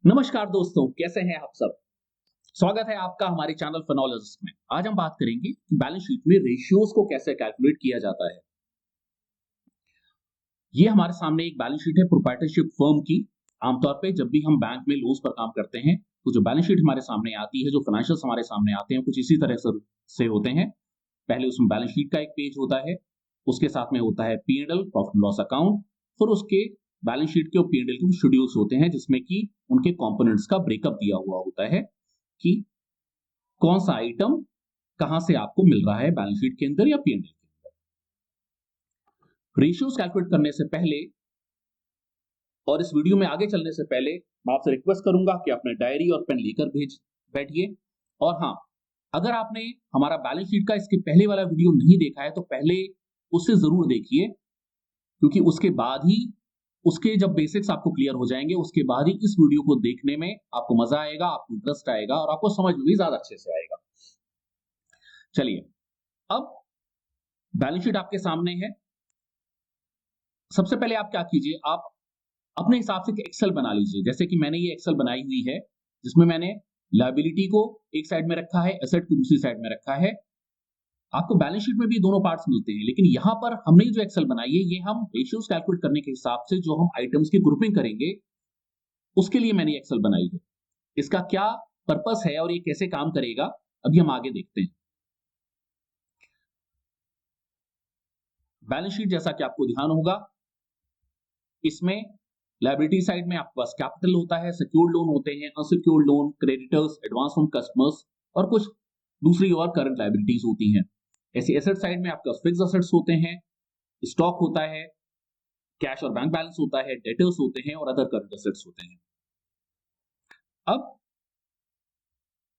नमस्कार दोस्तों, कैसे हैं आप सब। स्वागत है आपका हमारे चैनल फिनोलॉजिस्ट में। आज हम बात करेंगे कि बैलेंस शीट में रेशियोज को कैसे कैलकुलेट किया जाता है। ये हमारे सामने एक बैलेंस शीट है प्रोप्राइटरशिप फर्म की। आमतौर पे जब भी हम बैंक में लोन्स पर काम करते हैं तो जो बैलेंस शीट हमारे सामने आती है, जो फाइनेंशियल्स हमारे सामने आते हैं, कुछ इसी तरह से होते हैं। पहले उसमें बैलेंस शीट का एक पेज होता है, उसके साथ में होता है P&L profit and loss account, फिर उसके बैलेंस शीट के और P&L के शेड्यूल्स होते हैं जिसमें कि उनके कंपोनेंट्स का ब्रेकअप दिया हुआ होता है कि कौन सा आइटम कहां से आपको मिल रहा है बैलेंस शीट के अंदर या P&L के अंदर। रेशियोज कैलकुलेट करने से पहले और इस वीडियो में आगे चलने से पहले मैं आपसे रिक्वेस्ट करूंगा कि अपने डायरी और पेन लेकर भेज बैठिए। और हाँ, अगर आपने हमारा बैलेंस शीट का इसके पहले वाला वीडियो नहीं देखा है तो पहले उसे जरूर देखिए, क्योंकि उसके बाद ही उसके जब बेसिक्स आपको क्लियर हो जाएंगे उसके बाद ही इस वीडियो को देखने में आपको मजा आएगा, आपको इंटरेस्ट आएगा और आपको समझ में भी ज्यादा अच्छे से आएगा। चलिए, अब बैलेंस शीट आपके सामने है। सबसे पहले आप क्या कीजिए, आप अपने हिसाब से एक्सेल बना लीजिए। जैसे कि मैंने ये एक्सेल बनाई हुई है जिसमें मैंने लायबिलिटी को एक साइड में रखा है, एसेट को दूसरी साइड में रखा है। आपको बैलेंस शीट में भी दोनों पार्ट्स मिलते हैं, लेकिन यहां पर हमने जो एक्सेल बनाई है ये हम रेशियोज कैलकुलेट करने के हिसाब से जो हम आइटम्स की ग्रुपिंग करेंगे उसके लिए मैंने एक्सेल बनाई है। इसका क्या पर्पस है और ये कैसे काम करेगा अभी हम आगे देखते हैं। बैलेंस शीट जैसा कि आपको ध्यान होगा, इसमें लायबिलिटी साइड में आपके पास कैपिटल होता है, सिक्योर्ड लोन होते हैं, unsecured loan, creditors, advance from customers और कुछ दूसरी और करंट लायबिलिटीज होती हैं। ऐसे एसेट साइड में आपके पास फिक्स्ड एसेट्स होते हैं, स्टॉक होता है, कैश और बैंक बैलेंस होता है, डेटर्स होते हैं और अदर करंट एसेट्स होते हैं। अब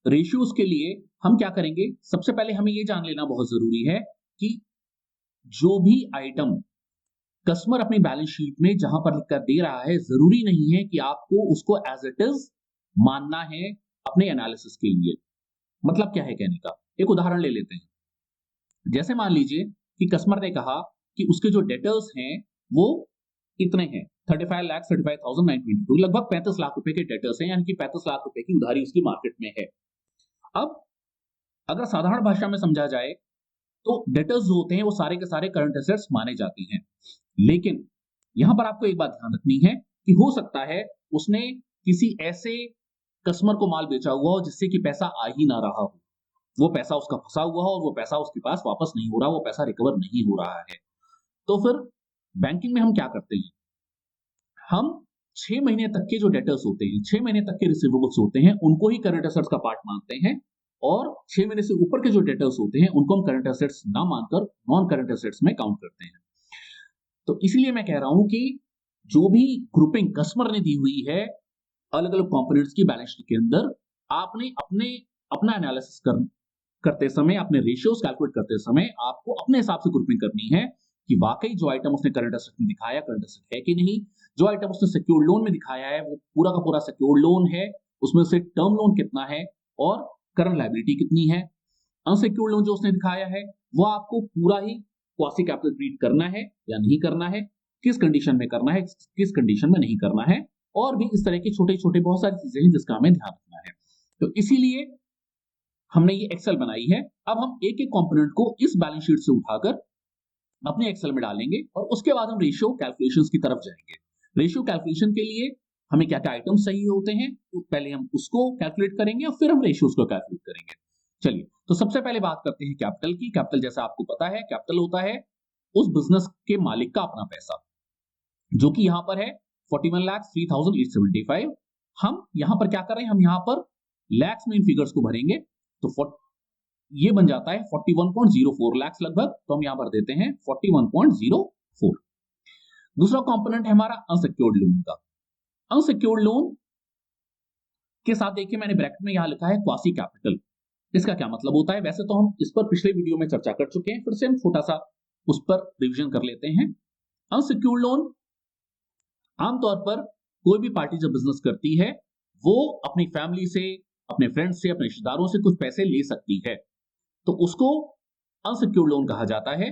रेशियोज के लिए हम क्या करेंगे, सबसे पहले हमें यह जान लेना बहुत जरूरी है कि जो भी आइटम कस्टमर अपनी बैलेंस शीट में जहां पर लिखकर दे रहा है, जरूरी नहीं है कि आपको उसको एज इट इज मानना है अपने एनालिसिस के लिए। मतलब क्या है कहने का, एक उदाहरण ले लेते हैं। जैसे मान लीजिए कि कस्टमर ने कहा कि उसके जो डेटर्स हैं वो इतने हैं, 35,35,922, लगभग 35 लाख रुपए के डेटर्स हैं, यानी कि 35 लाख रुपए की उधारी उसकी मार्केट में है। अब अगर साधारण भाषा में समझा जाए तो डेटर्स जो होते हैं वो सारे के सारे करंट एसेट्स माने जाते हैं। लेकिन यहां पर आपको एक बात ध्यान रखनी है कि हो सकता है उसने किसी ऐसे कस्टमर को माल बेचा हुआ हो जिससे कि पैसा आ ही ना रहा हो, वो पैसा उसका फंसा हुआ हो और वो पैसा उसके पास वापस नहीं हो रहा, वो पैसा रिकवर नहीं हो रहा है। तो फिर बैंकिंग में हम क्या करते हैं, हम 6 महीने तक के जो डेटर्स होते हैं, 6 महीने तक के रिसीवेबल्स होते हैं, उनको ही करंट एसेट्स का पार्ट मानते हैं और 6 महीने से ऊपर के जो डेटर्स होते हैं उनको हम करंट एसेट्स ना मानकर नॉन करंट एसेट्स में काउंट करते हैं। तो इसलिए मैं कह रहा हूं कि जो भी ग्रुपिंग कस्टमर ने दी हुई है अलग अलग कंपोनेंट्स की बैलेंस शीट के अंदर, आपने अपने अपना एनालिसिस करते समय, अपने रेशियोज कैलकुलेट करते समय आपको अपने हिसाब से ग्रुपिंग करनी है कि वाकई जो आइटम उसने करंट एसेट में दिखाया करंट एसेट है कि नहीं। जो आइटम उसने सिक्योर्ड लोन में दिखाया है वो पूरा का पूरा सिक्योर्ड लोन है, उसमें से टर्म लोन कितना है और करंट लायबिलिटी कितनी है। अनसिक्योर्ड लोन जो उसने दिखाया है वो आपको पूरा ही क्वासी कैपिटल ट्रीट करना है या नहीं करना है, किस कंडीशन में करना है, किस कंडीशन में नहीं करना है, और भी इस तरह की छोटे छोटे बहुत सारी चीजें हैं जिसका हमें ध्यान रखना है। तो इसीलिए हमने ये एक्सेल बनाई है। अब हम एक एक कंपोनेंट को इस बैलेंस शीट से उठाकर अपने एक्सेल में डालेंगे और उसके बाद हम रेशियो कैलकुलेशंस की तरफ जाएंगे। रेशियो कैलकुलेशन के लिए हमें क्या क्या आइटम सही होते हैं तो पहले हम उसको कैलकुलेट करेंगे और फिर हम रेशियोज को कैलकुलेट करेंगे। चलिए, तो सबसे पहले बात करते हैं कैपिटल की। कैपिटल जैसा आपको पता है, कैपिटल होता है उस बिजनेस के मालिक का अपना पैसा, जो कि यहां पर है 41,03,875। हम यहां पर क्या कर रहे हैं, हम यहां पर लैक्स में इन फिगर्स को भरेंगे। तो ये बन जाता है 41.04 लैक्स लगभग, तो हम यहां पर देते हैं 41.04। दूसरा कंपोनेंट है हमारा अनसिक्योर्ड लोन का। अनसिक्योर्ड लोन के साथ देखिए मैंने ब्रैकेट में यहां लिखा है क्वासी कैपिटल। इसका क्या मतलब होता है, वैसे तो हम इस पर पिछले वीडियो में चर्चा कर चुके हैं, फिर से हम छोटा सा उस पर रिवीजन कर लेते हैं। अनसिक्योर्ड लोन आमतौर पर कोई भी पार्टी जब बिजनेस करती है वो अपनी फैमिली से, अपने फ्रेंड्स से, अपने रिश्तेदारों से कुछ पैसे ले सकती है, तो उसको अनसिक्योर्ड लोन कहा जाता है।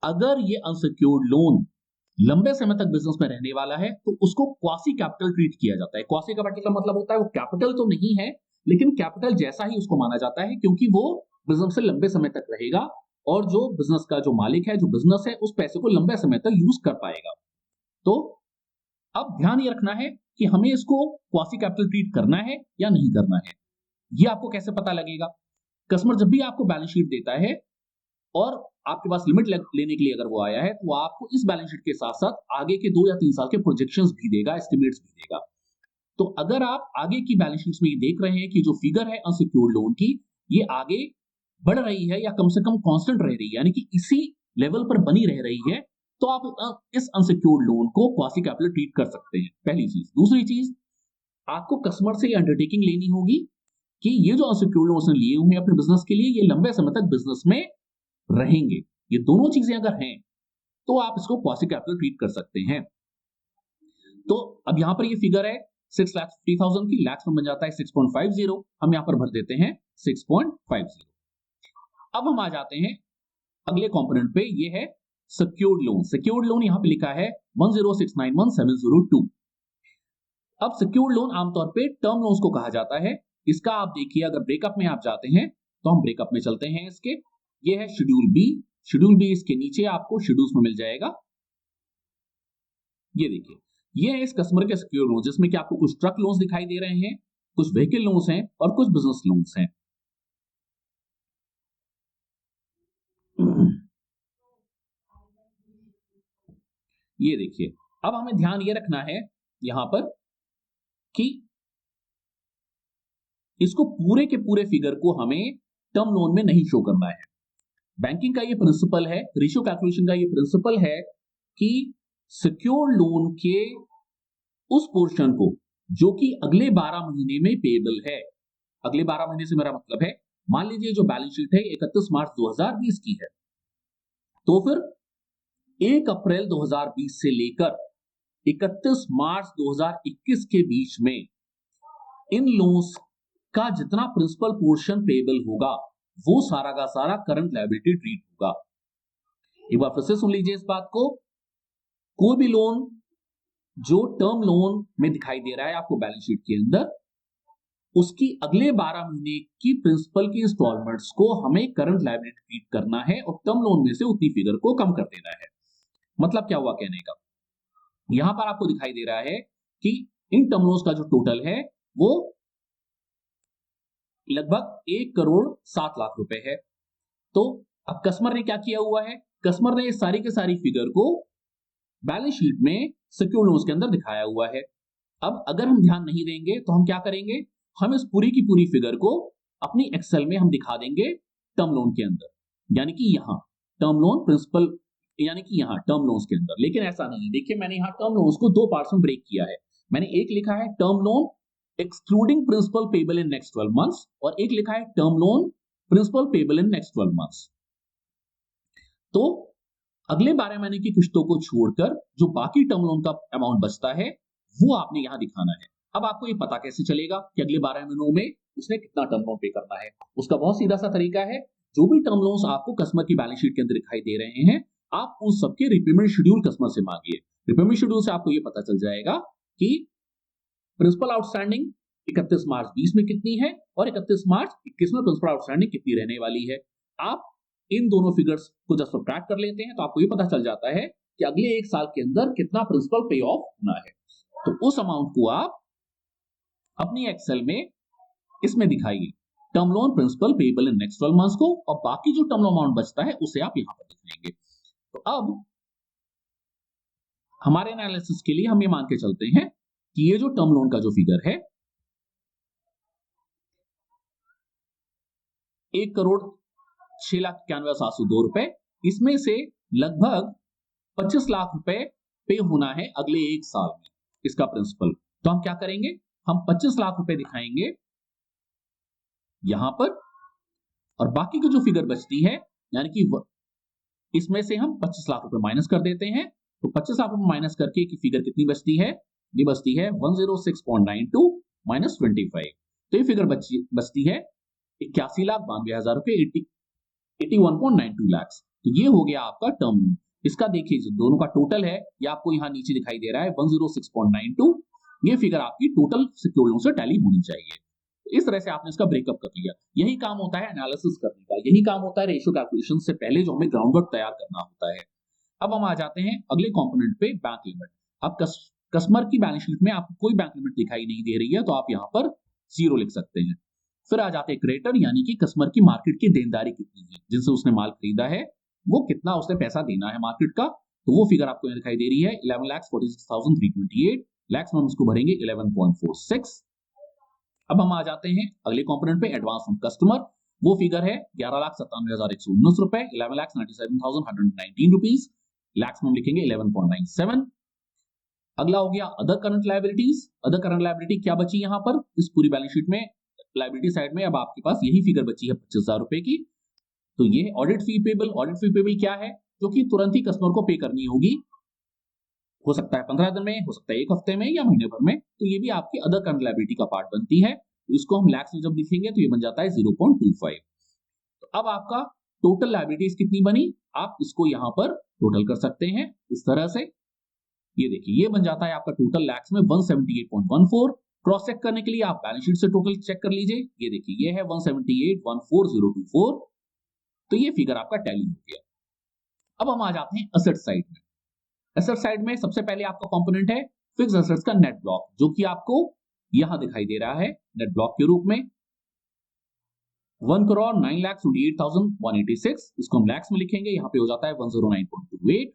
अगर ये अनसिक्योर्ड लोन लंबे समय तक बिजनेस में रहने वाला है तो उसको क्वासी कैपिटल ट्रीट किया जाता है। क्वासी कैपिटल का मतलब होता है वो कैपिटल तो नहीं है लेकिन कैपिटल जैसा ही उसको माना जाता है, क्योंकि वो बिजनेस से लंबे समय तक रहेगा और जो बिजनेस का जो मालिक है, जो बिजनेस है, उस पैसे को लंबे समय तक यूज कर पाएगा। तो अब ध्यान ये रखना है कि हमें इसको क्वासी कैपिटल ट्रीट करना है या नहीं करना है। ये आपको कैसे पता लगेगा? कस्टमर जब भी आपको बैलेंस शीट देता है और आपके पास लिमिट लेने के लिए अगर वो आया है, तो वो आपको इस बैलेंस शीट के साथ-साथ आगे के 2 या 3 साल के प्रोजेक्शंस भी देगा, एस्टिमेट्स भी देगा। तो अगर आप आगे की बैलेंस शीट्स में ये देख रहे हैं कि जो फिगर है अनसिक्योर्ड लोन की, ये आगे बढ़ रही है या कम से कम कांस्टेंट रह रही है, यानी कि इसी लेवल पर बनी रह रही है, तो आप इस अनसिक्योर्ड लोन को क्वासी कैपिटल ट्रीट कर सकते हैं, पहली चीज। दूसरी चीज, आपको कस्टमर से ये अंडरटेकिंग लेनी होगी कि ये जो अनसिक्योर्ड लोन उसने लिए हुए हैं अपने बिजनेस के लिए, ये लंबे समय तक बिजनेस में रहेंगे। ये दोनों चीजें अगर हैं, तो आप इसको क्वासी कैपिटल ट्रीट कर सकते हैं। तो अब यहां पर ये फिगर है 6,50,000 की, लैक्स में बन जाता है 6.50, हम यहां पर भर देते हैं 6.50। अब हम आ जाते हैं अगले कंपोनेंट पे, ये है सिक्योर्ड लोन। सिक्योर्ड लोन यहां पे लिखा है 10691,702। अब सिक्योर्ड लोन आमतौर पे टर्म लोन्स को कहा जाता है। इसका आप देखिए, अगर ब्रेकअप में आप जाते हैं तो हम ब्रेकअप में चलते हैं इसके। ये है शेड्यूल बी। शेड्यूल बी इसके नीचे आपको शेड्यूल्स में मिल जाएगा। ये देखिए, ये है इस कस्टमर के सिक्योर लोन, जिसमें कि आपको कुछ ट्रक लोन्स दिखाई दे रहे हैं, कुछ व्हीकल लोन्स हैं और कुछ बिजनेस लोन्स हैं। ये देखिए, अब हमें ध्यान ये रखना है यहां पर कि इसको पूरे के पूरे फिगर को हमें टर्म लोन में नहीं शो करना है। बैंकिंग का ये प्रिंसिपल है, रेशियो कैलकुलेशन का ये प्रिंसिपल है कि सिक्योर लोन के उस पोर्शन को जो कि अगले 12 महीने में पेएबल है, अगले 12 महीने से मेरा मतलब है, मान लीजिए जो बैलेंस शीट है 31 मार्च 2020 की है, तो फिर 1 अप्रैल 2020 से लेकर 31 मार्च 2021 के बीच में इन लोन्स का जितना प्रिंसिपल पोर्शन पेएबल होगा, वो सारा का सारा करंट लायबिलिटी ट्रीट होगा। एक बार फिर से सुन लीजिए इस बात को। कोई भी लोन जो टर्म लोन में दिखाई दे रहा है आपको बैलेंस शीट के अंदर, उसकी अगले 12 महीने की प्रिंसिपल की इंस्टॉलमेंट्स को हमें करंट लायबिलिटी ट्रीट करना है और टर्म लोन में से उतनी फिगर को कम कर देना है। मतलब क्या हुआ कहने का, यहां पर आपको दिखाई दे रहा है कि इन टर्म लोन्स का जो टोटल है वो लगभग 1,07,00,000 रुपए है। तो अब कस्टमर ने क्या किया हुआ है, कस्टमर ने इस सारी के सारी फिगर को बैलेंस शीट में सिक्योर लोन्स के अंदर दिखाया हुआ है। अब अगर हम ध्यान नहीं देंगे तो हम क्या करेंगे, हम इस पूरी की पूरी फिगर को अपनी एक्सेल में हम दिखा देंगे टर्म लोन के अंदर, यानी कि यहां टर्म लोन प्रिंसिपल, यानी कि यहां टर्म लोन्स के अंदर। लेकिन ऐसा नहीं है, देखिए मैंने यहां टर्म लोन्स को 2 पार्ट्स में ब्रेक किया है। मैंने एक लिखा है term loan excluding principal payable in next 12 months और एक लिखा है term loan principal payable in next 12 months. तो अगले 12 महीने की किस्तों को छोड़कर जो बाकी टर्म लोन का अमाउंट बचता है, वो आपने यहां दिखाना है। अब आपको ये पता कैसे चलेगा कि अगले 12 महीनों में उसने कितना टर्म लोन पे करना है? उसका बहुत सीधा सा तरीका है, जो भी टर्म लोन्स आपको कस्टमर की बैलेंस शीट के अंदर दिखाई दे रहे हैं, आप उन सबके रिपेमेंट शेड्यूल कस्टमर से मांगिए। रिपेमेंट शेड्यूल से आपको ये पता चल जाएगा कि प्रिंसिपल आउटस्टैंडिंग 31 मार्च 20 में कितनी है और 31 मार्च 21 में प्रिंसिपल आउटस्टैंडिंग कितनी रहने वाली है। आप इन दोनों फिगर्स को जब सब्ट्रैक्ट कर लेते हैं तो आपको ये पता चल जाता है कि अगले 1 साल के अंदर कितना प्रिंसिपल पे ऑफ होना है। तो उस अमाउंट को आप अपनी एक्सेल में इसमें दिखाइए, term loan principal payable in next 12 months को, और बाकी जो टर्म लोन अमाउंट बचता है उसे आप यहां पर दिखाएंगे। तो अब हमारे एनालिसिस के लिए हम ये मान के चलते हैं कि ये जो टर्म लोन का जो फिगर है 1,06,91,702 रुपए, इसमें से लगभग 25 लाख रुपए पे होना है अगले 1 साल में इसका प्रिंसिपल। तो हम क्या करेंगे, हम 25 लाख रुपए दिखाएंगे यहां पर, और बाकी की जो फिगर बचती है, यानी कि इसमें से हम 25 लाख रुपए माइनस कर देते हैं। तो 25 लाख रुपए माइनस करके की फिगर कितनी बचती है, ये बचती है 106.92 माइनस 25। तो ये फिगर बचती है 81,92,000 रुपए, 81.92 लाख। तो ये हो गया आपका टर्म लोन। इसका देखिए जो दोनों का टोटल है ये आपको यहाँ नीचे दिखाई दे रहा है 106.92। ये फिगर आपकी टोटल सिक्योर्ड लोन से टैली होनी चाहिए। इस तरह से आपने इसका ब्रेकअप कर लिया। यही काम होता है एनालिसिस करने का, यही काम होता है रेशियो कैलकुलेशन से पहले जो हमें ग्राउंड वर्क तैयार करना होता है। अब हम आ जाते हैं अगले कंपोनेंट पे, बैंक लिमिट। अब कस्टमर की बैलेंस शीट में आपको कोई बैंक लिमिट दिखाई नहीं दे रही है तो आप यहाँ पर 0 लिख सकते हैं। फिर आ जाते हैं क्रेडिटर, यानी कि कस्टमर की मार्केट की देनदारी कितनी है, जिनसे उसने माल खरीदा है वो कितना उसने पैसा देना है मार्केट का, तो वो फिगर आपको यहाँ दिखाई दे रही है 11,46,328 लैक्स में हम इसको भरेंगे 11.46। अब हम आ जाते हैं अगले कंपोनेंट पे, एडवांस फ्रॉम कस्टमर। वो फिगर है 11,97,119 रुपए, 11,97,119 रुपीज, लैक्स में हम लिखेंगे 11.97। अगला हो गया other current liabilities. Other current liability क्या बची यहाँ पर इस पूरी बैलेंस शीट में, लायबिलिटी साइड में अब आपके पास यही फिगर बची है 25,000 रुपए की। तो ये audit fee payable. Audit fee payable क्या है, जो कि तुरंत ही कस्टमर को पे करनी होगी, हो सकता है 15 दिन में, हो सकता है 1 हफ्ते में या महीने भर में, तो ये भी आपकी अदर करंट लायबिलिटी का पार्ट बनती है। तो इसको हम लैक्स में जब लिखेंगे तो ये बन जाता है 0.25। तो अब आपका टोटल लायबिलिटीज कितनी बनी, आप इसको यहां पर टोटल कर सकते हैं इस तरह से। ये देखिए ये बन जाता है आपका टोटल लैक्स में 178.14। क्रॉस चेक करने के लिए आप बैलेंस शीट से टोटल चेक कर लीजिए। ये देखिए ये है 178,14024। तो ये फिगर आपका टैली हो गया। अब हम आ जाते हैं असेट साइड में। एसेट साइड में सबसे पहले आपका कंपोनेंट है फिक्स एसेट्स का नेट ब्लॉक, जो कि आपको यहां दिखाई दे रहा है नेट ब्लॉक के रूप में 1,09,28,186। इसको हम लैक्स में लिखेंगे, यहां पे हो जाता है 109.28।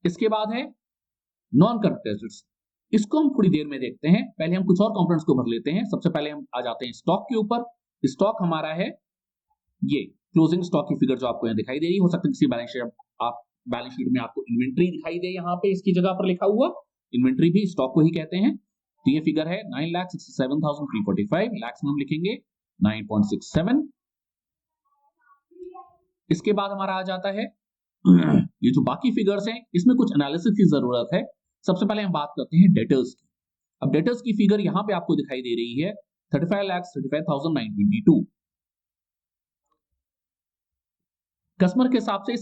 इसके बाद है नॉन करंट एसेट्स। इसको हम थोड़ी देर में देखते हैं, पहले हम कुछ और कंपोनेंट्स को भर लेते हैं। सबसे पहले हम आ जाते हैं स्टॉक के ऊपर। स्टॉक हमारा है ये क्लोजिंग स्टॉक की फिगर जो आपको यहाँ दिखाई दे रही है। हो सकता है किसी बैलेंस शीट आप बैलेंस शीट में आपको इन्वेंट्री दिखाई दे, यहाँ पे इसकी जगह पर लिखा हुआ इन्वेंट्री भी स्टॉक को ही कहते हैं। तो ये फिगर है 9,67,345, लैक्स में हम लिखेंगे 9.67। इसके बाद हमारा आ जाता है ये जो बाकी फिगर्स हैं इसमें कुछ एनालिसिस की जरूरत है। सबसे पहले हम बात करते हैं डेटर्स की। अब डेटर्स की फिगर यहां पे आपको दिखाई दे रही है 35,35,922। कस्टमर के हिसाब से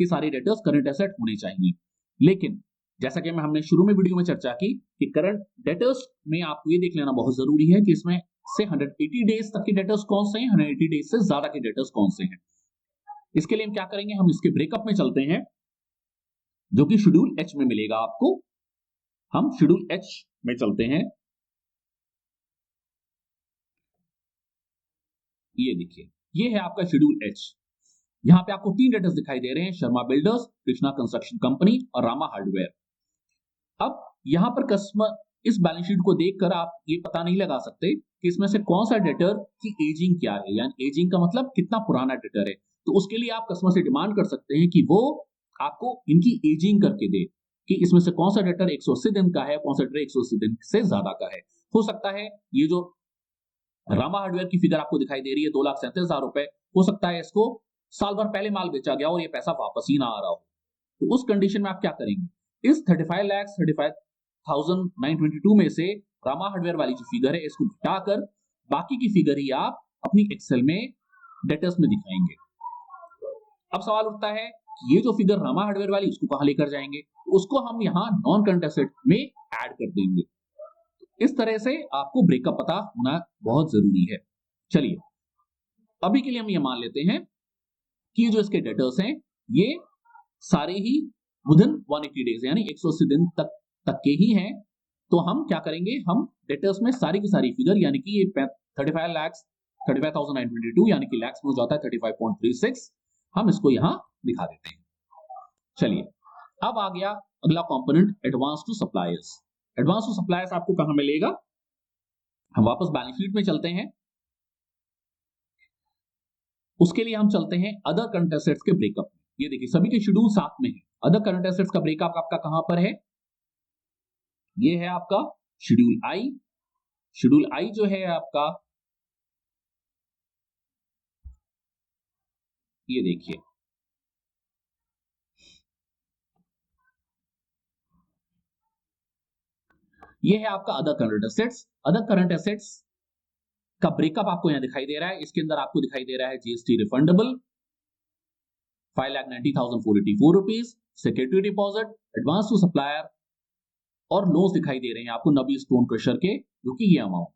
सारे डेटर्स करंट एसेट होने चाहिए, लेकिन जैसा कि हमने शुरू में वीडियो में चर्चा की कि करंट डेटर्स में आपको ये देख लेना बहुत जरूरी है कि इसमें से 180 डेज तक के डेटर्स कौन से हैं, 180 डेज से ज्यादा के डेटर्स कौन से हैं। इसके लिए हम क्या करेंगे, हम इसके ब्रेकअप में चलते हैं जो कि शेड्यूल एच में मिलेगा आपको। हम शेड्यूल एच में चलते हैं। ये देखिए ये है आपका शेड्यूल एच। यहां पे आपको 3 डेटर्स दिखाई दे रहे हैं, Sharma builders, Krishna construction company और रामा हार्डवेयर। अब यहां पर कस्टमर इस बैलेंस शीट को देखकर आप ये पता नहीं लगा सकते कि इसमें से कौन सा डेटर की एजिंग क्या है, यानी एजिंग का मतलब कितना पुराना डेटर है। तो उसके लिए आप कस्टमर से डिमांड कर सकते हैं कि वो आपको इनकी एजिंग करके दे कि इसमें से कौन सा डेटर 180 दिन का है, कौन सा डेटर 180 दिन से ज्यादा का है। हो सकता है ये जो रामा हार्डवेयर की फिगर आपको दिखाई दे रही है 2,37,000 रुपए, हो सकता है इसको साल भर पहले माल बेचा गया और ये पैसा वापस ही ना आ रहा हो। तो उस कंडीशन में आप क्या करेंगे, इस 35,35,922 में से रामा हार्डवेयर वाली जो फिगर है इसको घटाकर बाकी की फिगर ही आप अपनी एक्सेल में डेटर्स में दिखाएंगे। अब सवाल उठता है कि ये जो फिगर रामा हार्डवेयर वाली उसको कहां लेकर जाएंगे, तो उसको हम यहां नॉन करंट एसेट में ऐड कर देंगे। इस तरह से आपको ब्रेकअप पता होना बहुत जरूरी है। चलिए अभी के लिए हम ये मान लेते हैं कि जो इसके डेटर्स हैं ये सारे ही विदिन 180 डेज यानी 180 दिन तक के ही हैं। तो हम क्या करेंगे, हम डेटर्स में सारी की सारी फिगर यानी कि ये 35,35,922 यानी कि लैक्स में हो जाता है 35.36, हम इसको यहां दिखा देते हैं। चलिए अब आ गया अगला component advance to suppliers. Advance to suppliers आपको कहां मिलेगा, हम वापस बैलेंस शीट में चलते हैं। उसके लिए हम चलते हैं अदर करंट एसेट्स के ब्रेकअप में। ये देखिए सभी के शेड्यूल साथ में है। अदर करंट एसेट्स का ब्रेकअप आपका कहां पर है, ये है आपका शेड्यूल आई। शेड्यूल आई जो है आपका, ये देखिए ये है आपका other current assets. Other current assets का ब्रेकअप आपको यहां दिखाई दे रहा है। इसके अंदर आपको दिखाई दे रहा है GST refundable, 5,90,484 rupees, security deposit, advance to supplier और लोन्स दिखाई दे रहे हैं आपको नबी स्टोन क्रशर के, जो कि ये अमाउंट।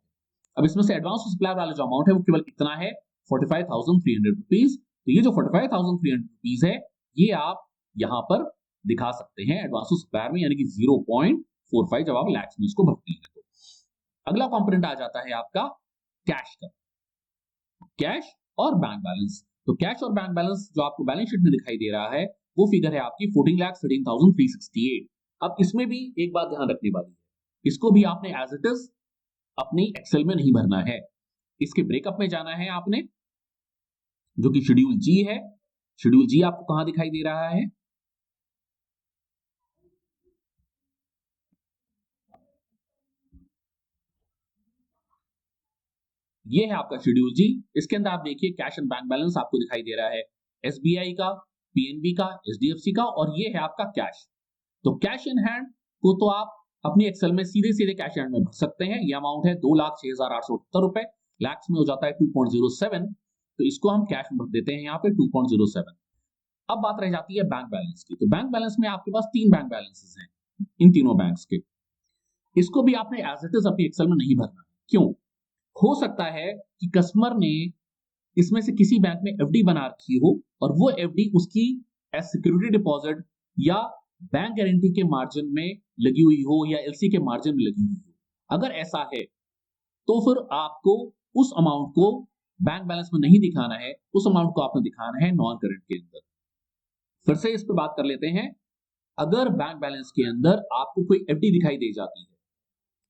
अब इसमें से एडवांस टू सप्लायर वाला जो अमाउंट है वो केवल कितना है, 45,300 रुपीज। तो ये जो 45,300 रुपीज है ये आप यहां पर दिखा सकते हैं एडवांस टू सप्लायर में, यानी कि 0.45 जब आप लैक्स में इसको भरते हैं। तो अगला कंपोनेंट आ जाता है आपका कैश का, कैश और बैंक बैलेंस। तो कैश और बैंक बैलेंस जो आपको बैलेंस शीट में दिखाई दे रहा है वो फिगर है आपकी 14,13,368। अब इसमें भी एक बात ध्यान रखने वाली है, इसको भी आपने एज इट इज अपनी एक्सेल में नहीं भरना है, इसके ब्रेकअप में जाना है आपने, जो कि शेड्यूल जी है। शेड्यूल जी आपको कहां दिखाई दे रहा है, ये है आपका शेड्यूल जी। इसके अंदर आप देखिए कैश एंड बैंक बैलेंस आपको दिखाई दे रहा है एसबीआई का, पीएनबी का, एचडीएफसी का, और ये है आपका कैश। तो कैश इन हैंड को तो आप अपनी एक्सेल में सीधे सीधे कैश हैंड में भर सकते हैं। ये अमाउंट है 2,06,878 रुपए, लैक्स में हो जाता है 2.07, तो इसको हम कैश में भर देते हैं यहाँ पे 2.07। अब बात रह जाती है बैंक बैलेंस की। तो बैंक बैलेंस में आपके पास 3 बैंक बैलेंसेस हैं, इन तीनों बैंक्स के। इसको भी आपने एज इट इज अपनी एक्सेल में नहीं भरना। क्यों? हो सकता है कि कस्टमर ने इसमें से किसी बैंक में एफडी बना रखी हो और वो एफडी उसकी एज सिक्योरिटी डिपॉजिट या बैंक गारंटी के मार्जिन में लगी हुई हो या एलसी के मार्जिन में लगी हुई हो। अगर ऐसा है तो फिर आपको उस अमाउंट को बैंक बैलेंस में नहीं दिखाना है, उस अमाउंट को आपने दिखाना है नॉन करंट के अंदर। फिर से इस पर बात कर लेते हैं। अगर बैंक बैलेंस के अंदर आपको कोई एफडी दिखाई दे जाती है,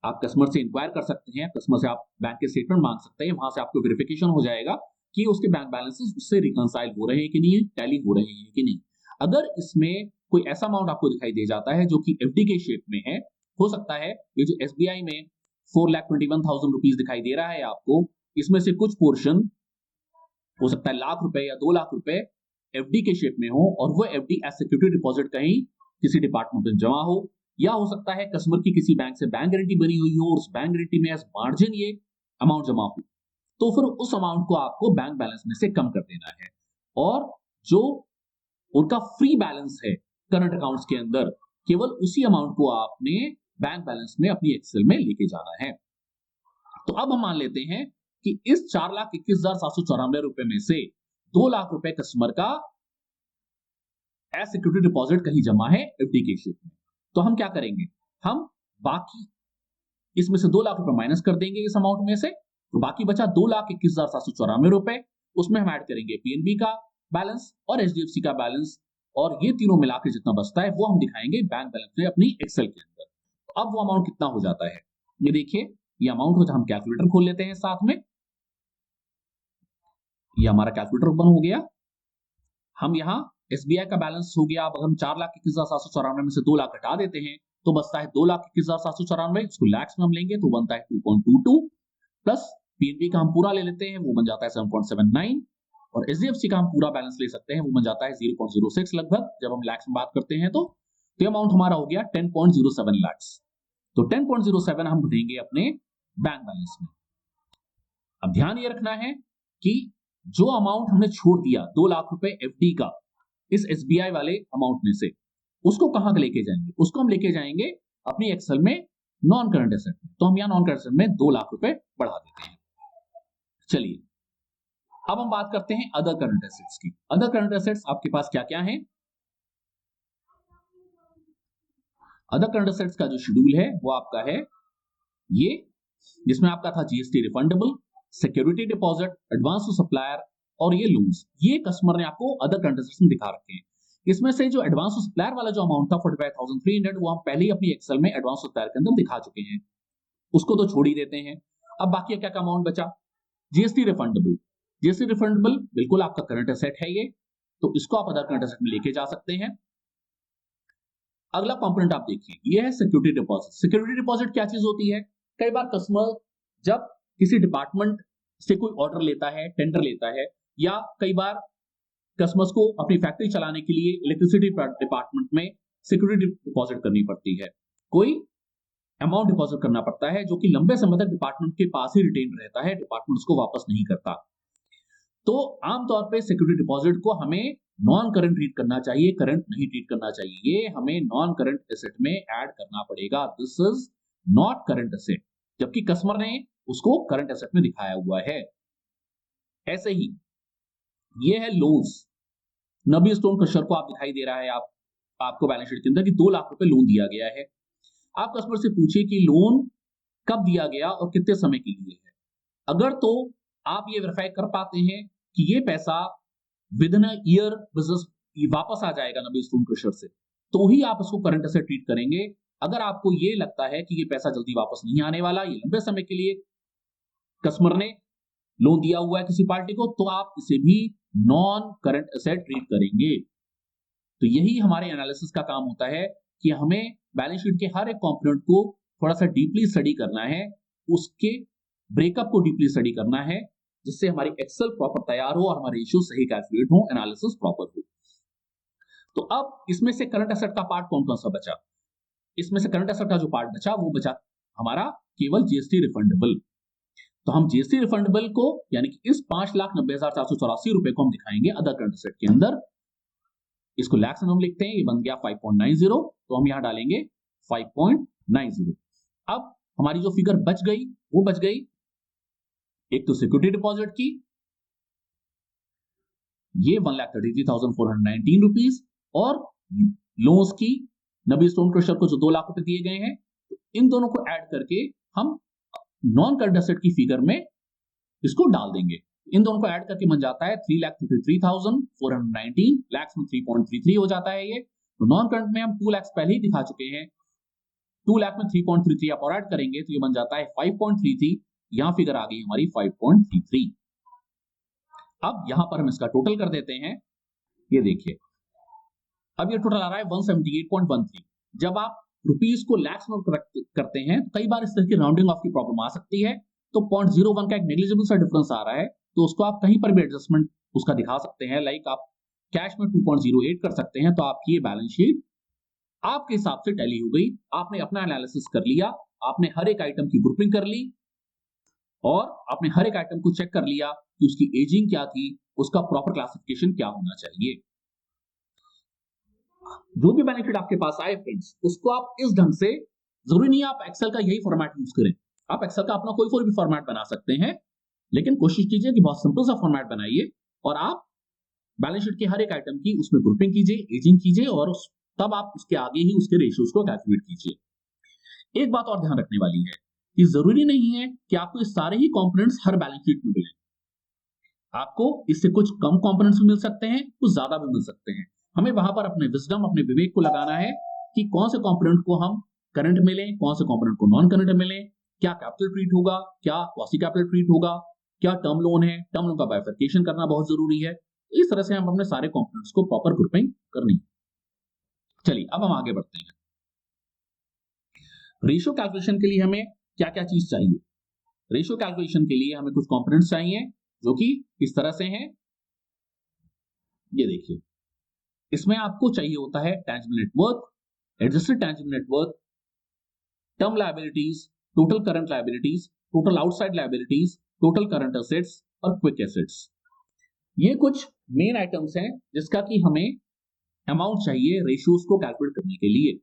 आप कस्टमर से इंक्वायर कर सकते हैं, कस्टमर से आप बैंक के स्टेटमेंट मांग सकते हैं, वहां से आपको वेरिफिकेशन हो जाएगा कि उसके बैंक बैलेंसेस उससे रिकंसाइल हो रहे हैं कि नहीं, टैली हो रहे हैं कि नहीं। अगर इसमें कोई ऐसा अमाउंट आपको दिखाई दे जाता है जो कि एफडी के शेप में है, हो सकता है ये जो एसबीआई में 4,21,000 रुपीज दिखाई दे रहा है आपको, इसमें से कुछ पोर्शन हो सकता है लाख रुपए या 2 लाख रुपए एफडी के शेप में हो और वो एफडी एज सिक्योरिटी डिपॉजिट कहीं किसी डिपार्टमेंट में जमा हो, या हो सकता है कस्टमर की किसी बैंक से बैंक गारंटी बनी हुई हो और उस बैंक गारंटी में एज मार्जिन ये अमाउंट जमा हो, तो फिर उस अमाउंट को आपको बैंक बैलेंस में से कम कर देना है और जो उनका फ्री बैलेंस है करंट अकाउंट्स के अंदर, केवल उसी अमाउंट को आपने बैंक बैलेंस में अपनी एक्सेल में लेके जाना है। तो अब हम मान लेते हैं कि इस 4,21,794 रुपए में से 2 लाख रुपए कस्टमर का एज सिक्योरिटी डिपॉजिट कहीं जमा है एफडी के शेप में। तो हम क्या करेंगे, हम बाकी इसमें से 2 लाख रुपए माइनस कर देंगे इस अमाउंट में से, तो बाकी बचा 2,21,794 रुपए। उसमें हम ऐड करेंगे पीएनबी का बैलेंस और एचडीएफसी का बैलेंस, और ये तीनों मिलाकर जितना बचता है वो हम दिखाएंगे बैंक बैलेंस में अपनी एक्सेल के अंदर। तो अब वो अमाउंट कितना हो जाता है, ये देखिए, ये अमाउंट हो, हम कैलकुलेटर खोल लेते हैं साथ में। ये हमारा कैलकुलेटर ओपन हो गया। हम यहाँ एसबीआई का बैलेंस हो गया। अब हम 4,21,794 में से 2 लाख हटा देते हैं तो बचता है 2,21,794। इसको लैक्स में हम लेंगे तो बनता है 2.22, प्लस पीएनबी का हम पूरा ले लेते हैं, वो बन जाता है 7.79, और एचडीएफसी का हम पूरा बैलेंस ले सकते हैं, वो बन जाता है 0.06 लगभग जब हम लैक्स में बात करते हैं। तो अमाउंट हमारा हो गया 10.07 लैक्स। तो 10.07 हम भरेंगे अपने बैंक बैलेंस में। अब ध्यान ये रखना है कि जो अमाउंट हमने छोड़ दिया 2 लाख रुपए एफडी का इस एसबीआई वाले अमाउंट में से, उसको कहां लेके जाएंगे, उसको हम लेके जाएंगे अपनी एक्सेल में नॉन करंट एसेट में। तो हम यहां नॉन करंट एसेट में 2 लाख रुपए बढ़ा देते हैं। चलिए अब हम बात करते हैं अदर करंट एसेट्स की। अदर करंट एसेट्स आपके पास क्या क्या है? अदर करंट एसेट्स का जो शेड्यूल है वो आपका है ये, जिसमें आपका था GST refundable, security deposit, advance to supplier और ये लोन्स। ये कस्टमर ने आपको अदर करंट एसेट्स में दिखा रखे हैं। इसमें से जो एडवांस टू सप्लायर वाला जो अमाउंट था 45,300, वो हम पहले ही अपनी एक्सेल में एडवांस टू सप्लायर के अंदर दिखा चुके हैं, उसको तो छोड़ ही देते हैं। अब बाकी क्या क्या अमाउंट बचा? GST refundable. जीएसटी रिफंडेबल बिल्कुल आपका करंट एसेट है ये, तो इसको आप अदर करंट एसेट में लेके जा सकते हैं। अगला कंपोनेंट आप देखिए, ये है सिक्योरिटी डिपॉजिट। सिक्योरिटी डिपॉजिट क्या चीज होती है? कई बार कस्टमर जब किसी डिपार्टमेंट से कोई ऑर्डर लेता है, टेंडर लेता है, या कई बार कस्टमर्स को अपनी फैक्ट्री चलाने के लिए इलेक्ट्रिसिटी डिपार्टमेंट में सिक्योरिटी डिपॉजिट करनी पड़ती है, कोई अमाउंट डिपॉजिट करना पड़ता है जो कि लंबे समय तक डिपार्टमेंट के पास ही रिटेन रहता है, डिपार्टमेंट उसको वापस नहीं करता। तो आमतौर पे सिक्योरिटी डिपॉजिट को हमें नॉन करंट ट्रीट करना चाहिए, करंट नहीं ट्रीट करना चाहिए। ये हमें नॉन करंट एसेट में ऐड करना पड़ेगा। This is not current asset, जबकि कस्टमर ने उसको करंट एसेट में दिखाया हुआ है। ऐसे ही ये है लोन्स। नबी स्टोन क्रशर को आप दिखाई दे रहा है, आपको बैलेंस शीट के अंदर कि 2 लाख रुपए लोन दिया गया है। आप कस्टमर से पूछिए कि लोन कब दिया गया और कितने समय के लिए है। अगर तो आप ये वेरीफाई कर पाते हैं कि ये पैसा with in a year business वापस आ जाएगा नबी स्टोन क्रशर से, तो ही आप उसको करंट एसेट ट्रीट करेंगे। अगर आपको ये लगता है कि ये पैसा जल्दी वापस नहीं आने वाला, ये लंबे समय के लिए कस्टमर ने लोन दिया हुआ है किसी पार्टी को, तो आप इसे भी नॉन करंट एसेट ट्रीट करेंगे। तो यही हमारे एनालिसिस का काम होता है कि हमें बैलेंस शीट के हर एक कंपोनेंट को थोड़ा सा डीपली स्टडी करना है, उसके ब्रेकअप को डीपली स्टडी करना है, जिससे हमारी एक्सेल प्रॉपर तैयार हो और हमारे रेशियो सही कैलकुलेट हो, एनालिसिस प्रॉपर हो। तो अब इसमें से करंट एसेट का पार्ट कौन कौन सा बचा? इसमें से करंट एसेट का जो पार्ट बचा वो बचा हमारा केवल जीएसटी रिफंडेबल। तो हम जीएसटी रिफंडेबल को यानी कि इस 5,90,484 रुपए को हम दिखाएंगे अदर करंट एसेट के अंदर। इसको लैक्स में हम लिखते हैं, ये बन गया 5.90, तो हम यहां डालेंगे 5.90। अब हमारी जो फिगर बच गई वो बच गई एक तो सिक्योरिटी डिपॉजिट की, ये 1,33,419 रुपीज, और लोन्स की नबी स्टोन क्रशर को जो 2 लाख रुपए दिए गए हैं, तो इन दोनों को ऐड करके हम नॉन करंट एसेट की फिगर में इसको डाल देंगे। इन दोनों को ऐड करके बन जाता है 3,33,419, लैक्स में 3.33 हो जाता है ये। तो नॉन करंट में हम 2 लाख पहले ही दिखा चुके हैं, 2 लाख में 3.33 आप और ऐड करेंगे तो ये बन जाता है 5.33। यहां फिगर आ गई हमारी 5.33। अब यहां पर हम इसका टोटल कर देते हैं, ये देखिए अब ये टोटल आ रहा है 178.13। जब आप रुपीस को लैक्स में करते हैं तो कई बार इस तरह की राउंडिंग ऑफ की प्रॉब्लम आ सकती है, तो 0.01 का एक नेग्लिजिबल सा डिफरेंस आ रहा है, तो उसको आप कहीं पर भी एडजस्टमेंट उसका दिखा सकते हैं। लाइक आप कैश में 2.08 कर सकते हैं, तो आपकी ये बैलेंस शीट आपके हिसाब से टैली हो गई। आपने अपना एनालिसिस कर लिया, आपने हर एक आइटम की ग्रुपिंग कर ली, और आपने हर एक आइटम को चेक कर लिया कि उसकी एजिंग क्या थी, उसका प्रॉपर क्लासिफिकेशन क्या होना चाहिए। जो भी बैलेंस शीट आपके पास आए फ्रेंड्स, उसको आप इस ढंग से, जरूरी नहीं आप एक्सेल का यही फॉर्मेट यूज करें, आप एक्सेल का अपना कोई भी फॉर्मेट बना सकते हैं, लेकिन कोशिश कीजिए कि बहुत सिंपल सा फॉर्मेट बनाइए और आप बैलेंस शीट के हर एक आइटम की उसमें ग्रुपिंग कीजिए, एजिंग कीजिए, और तब आप उसके आगे ही उसके रेशियोज को कैलकुलेट कीजिए। एक बात और ध्यान रखने वाली है कि जरूरी नहीं है कि आपको ये सारे ही कंपोनेंट्स हर बैलेंस शीट में मिले। आपको इससे कुछ कम कंपोनेंट्स भी मिल सकते हैं, कुछ ज्यादा भी मिल सकते हैं। हमें वहां पर अपने विजडम, अपने विवेक को लगाना है कि कौन से कंपोनेंट को हम करंट मिले, कौन से कंपोनेंट को नॉन करंट मिले, क्या कैपिटल ट्रीट होगा, क्या क्वासी कैपिटल ट्रीट होगा, क्या टर्म लोन है, टर्म लोन का बाइफरकेशन करना बहुत जरूरी है। इस तरह से हम अपने सारे कंपोनेंट्स को प्रॉपर ग्रुपिंग करनी है। चलिए अब हम आगे बढ़ते हैं। रेशियो कैलकुलेशन के लिए हमें क्या क्या चीज चाहिए? रेशियो कैलकुलेशन के लिए हमें कुछ कंपोनेंट्स चाहिए जो कि इस तरह से हैं। ये देखिए, इसमें आपको चाहिए होता है tangible net worth, adjusted tangible net worth, term liabilities, total current liabilities, total outside liabilities, total current assets और क्विक एसेट्स। ये कुछ मेन आइटम्स हैं जिसका कि हमें अमाउंट चाहिए रेशियोज को कैलकुलेट करने के लिए।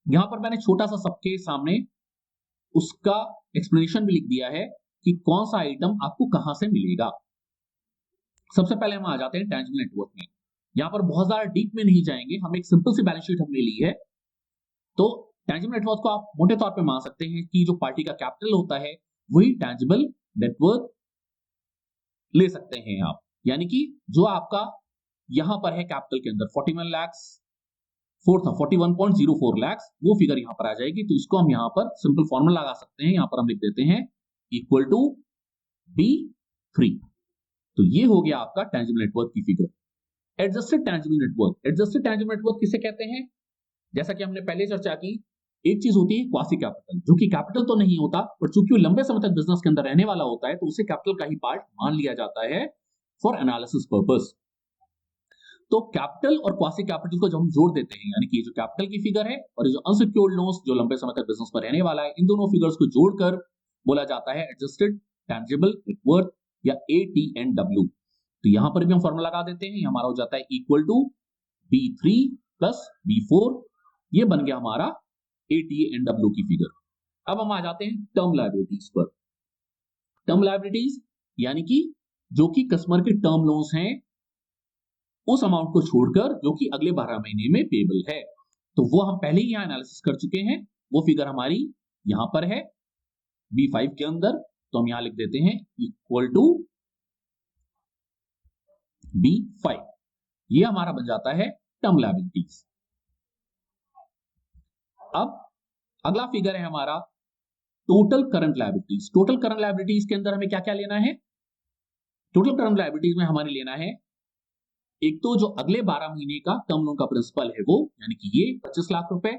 यहां पर मैंने छोटा सा सबके सामने उसका एक्सप्लेनेशन भी लिख दिया है कि कौन सा आइटम आपको कहां से मिलेगा। सबसे पहले हम आ जाते हैं टैंजिबल नेटवर्थ में। यहां पर बहुत ज्यादा डीप में नहीं जाएंगे, हम एक सिंपल सी बैलेंस शीट हमने ली है। तो टैंजिबल नेटवर्थ को आप मोटे तौर पे मान सकते हैं कि जो पार्टी का कैपिटल होता है वही टैंजिबल नेटवर्थ ले सकते हैं आप। यानी कि जो आपका यहां पर है कैपिटल के अंदर 41 लाख 41.04 लाख, वो फिगर यहां पर आ जाएगी। तो इसको हम यहां पर सिंपल फॉर्मूला लगा सकते हैं, यहां पर हम लिख देते हैं इक्वल टू B3। तो ये हो गया आपका टैंजिबल नेटवर्थ की figure. Adjusted tangible net worth, adjusted tangible net worth किसे कहते हैं? जैसा कि हमने पहले चर्चा की, एक चीज होती है क्वासी कैपिटल, जो कि कैपिटल तो नहीं होता, पर चूंकि वो लंबे समय तक बिजनेस के अंदर रहने वाला होता है तो उसे कैपिटल का ही पार्ट मान लिया जाता है फॉर एनालिसिस पर्पस। तो कैपिटल और क्वासी कैपिटल को जब हम जोड़ देते हैं, यानी कि जो कैपिटल की फिगर है और जो अनसिक्योर्ड लोन्स जो लंबे समय तक बिजनेस में रहने वाला है, इन दोनों फिगर्स को जोड़कर बोला जाता है एडजस्टेड टैंजिबल नेटवर्थ या ATNW। तो यहां पर भी हम फॉर्मूला लगा देते हैं, हमारा हो जाता है equal to B3 plus B4, ये बन गया हमारा ATA&W की फिगर। अब हम आ जाते हैं टर्म लायबिलिटीज पर। टर्म लायबिलिटीज यानी कि जो कि कस्टमर के टर्म लोन्स हैं उस अमाउंट को छोड़कर जो कि अगले 12 महीने में पेबल है, तो वो हम पहले ही यहां एनालिसिस कर चुके हैं, वो फिगर हमारी यहां पर है B5 के अंदर। तो हम यहां लिख देते हैं इक्वल टू B5, ये हमारा बन जाता है टर्म लायबिलिटीज। अब अगला फिगर है हमारा total current liabilities. Total current liabilities के अंदर हमें क्या क्या लेना है? टोटल करंट लायबिलिटीज में हमारे लेना है एक तो जो अगले 12 महीने का टर्म लोन का प्रिंसिपल है वो, यानी कि ये 25 लाख रुपए,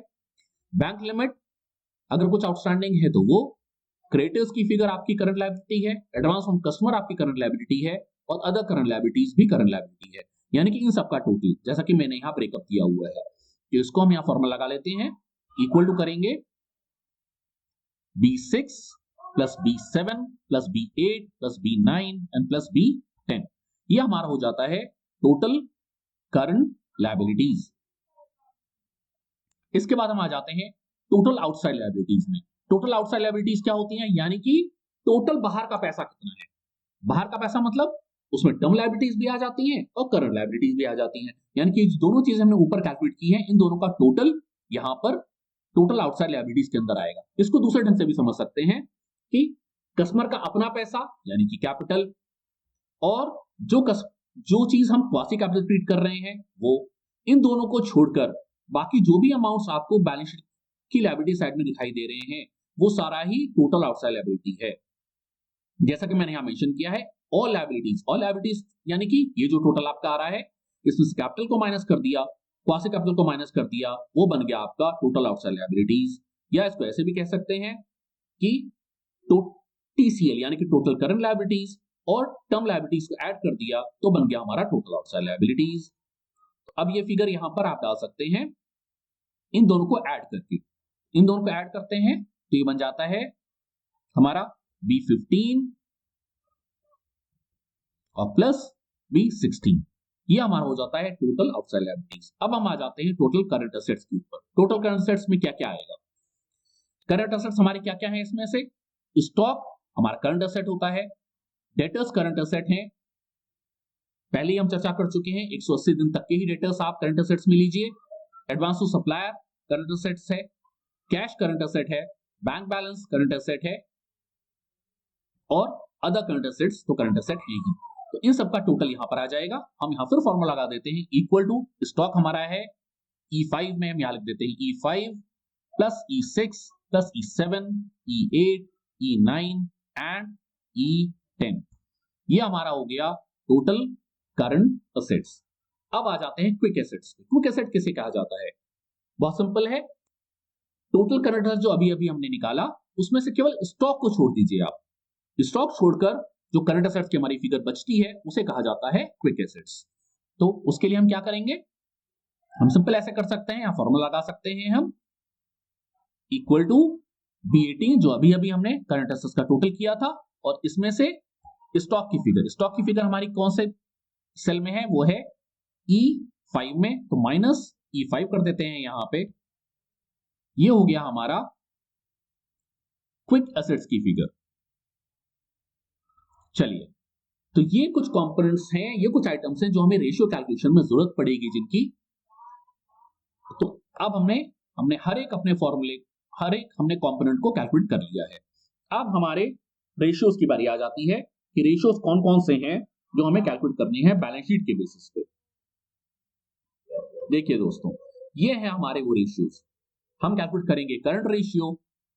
बैंक लिमिट अगर कुछ आउटस्टैंडिंग है तो वो, क्रेडिटर्स की फिगर आपकी करंट लायबिलिटी है, एडवांस फ्रॉम कस्टमर आपकी करंट लायबिलिटी है, और अदर करंट लायबिलिटीज भी करंट लायबिलिटी है, यानी कि इन सबका टोटल, जैसा कि मैंने यहां ब्रेकअप किया हुआ है। तो इसको हम यहां फॉर्मूला लगा लेते हैं, इक्वल टू करेंगे B6 plus B7 plus B8 plus B9 and plus B10, ये हमारा हो जाता है टोटल करंट लायबिलिटीज। इसके बाद हम आ जाते हैं टोटल आउटसाइड लायबिलिटीज में। टोटल आउटसाइड लायबिलिटीज क्या होती हैं? यानी कि टोटल बाहर का पैसा कितना है। बाहर का पैसा मतलब उसमें टर्म लायबिलिटीज भी आ जाती हैं और करंट लायबिलिटीज भी आ जाती हैं, यानी कि दोनों चीजें हमने ऊपर कैलकुलेट की हैं, इन दोनों का टोटल यहां पर टोटल आउटसाइड लायबिलिटीज के अंदर आएगा। इसको दूसरे ढंग से भी समझ सकते हैं कि कस्टमर का अपना पैसा यानी कि कैपिटल, और जो चीज हम क्वासी कैपिटल ट्रीट कर रहे हैं वो, इन दोनों को छोड़कर बाकी जो भी अमाउंट्स आपको बैलेंस शीट की लायबिलिटी साइड में दिखाई दे रहे हैं वो सारा ही टोटल आउटसाइड लायबिलिटी है। जैसा कि मैंने यहां मेंशन किया है, ऑल लायबिलिटीज यानी कि ये जो टोटल आपका आ रहा है इसमें से कैपिटल को माइनस कर दिया, क्वासी कैपिटल को माइनस कर दिया, वो बन गया आपका टोटल आउटसाइड लायबिलिटीज। या इसको ऐसे भी कह सकते हैं कि TCL यानी कि टोटल करंट लायबिलिटीज और टर्म लायबिलिटीज को ऐड कर दिया तो बन गया हमारा टोटल आउटसाइड लायबिलिटीज। तो अब ये फिगर यहां पर आप डाल सकते हैं, इन दोनों को ऐड करके, इन दोनों को ऐड करते हैं तो ये बन जाता है हमारा B15 और प्लस B16, ये हमारा हो जाता है टोटल आउटसाइड लायबिलिटीज। अब हम आ जाते हैं टोटल करंट एसेट्स के ऊपर। टोटल करंट एसेट्स में क्या क्या आएगा? करंट एसेट्स हमारे क्या क्या है? इसमें से स्टॉक हमारा करंट एसेट होता है, डेटर्स करंट एसेट है, पहले ही हम चर्चा कर चुके हैं 180 दिन तक के ही डेटर्स आप करंट एसेट्स में लीजिए। Advance to supplier current assets है, कैश करंट एसेट है, बैंक बैलेंस करंट एसेट है, और अदर करंट एसेट्स तो करंट एसेट है ही। तो इन सबका टोटल यहां पर आ जाएगा। हम यहां फिर फॉर्मूला लगा देते हैं, इक्वल टू स्टॉक हमारा है E5 में हम यहां लिख देते हैं E5 plus E6 plus E7 E8 E9 and E10, ये हमारा हो गया टोटल करंट एसेट्स। अब आ जाते हैं क्विक एसेट्स। क्विक एसेट किसे कहा जाता है? बहुत सिंपल है, टोटल करंट एसेट जो अभी अभी हमने निकाला उसमें से केवल स्टॉक को छोड़ दीजिए आप, स्टॉक छोड़कर जो करंट एसेट्स की हमारी फिगर बचती है उसे कहा जाता है क्विक एसेट्स। तो उसके लिए हम क्या करेंगे? हम सिंपल ऐसे कर सकते हैं, या फॉर्मूला लगा सकते हैं हम, इक्वल टू B18 जो अभी अभी हमने करंट एसेट्स का टोटल किया था, और इसमें से स्टॉक की फिगर हमारी कौन से सेल में है? वो है E5 में, तो माइनस E5 कर देते हैं यहां पे, ये हो गया हमारा क्विक एसेट्स की फिगर। चलिए, तो ये कुछ कंपोनेंट्स हैं, ये कुछ आइटम्स हैं जो हमें रेशियो कैलकुलेशन में जरूरत पड़ेगी जिनकी। तो अब हमने हर एक अपने फॉर्मूले, हर एक हमने कंपोनेंट को कैलकुलेट कर लिया है। अब हमारे रेशियोज की बारी आ जाती है कि रेशियोज कौन कौन से हैं जो हमें कैलकुलेट करनी है बैलेंस शीट के बेसिस पे। देखिए दोस्तों, ये है हमारे वो रेशियोज। हम कैलकुलेट करेंगे current ratio,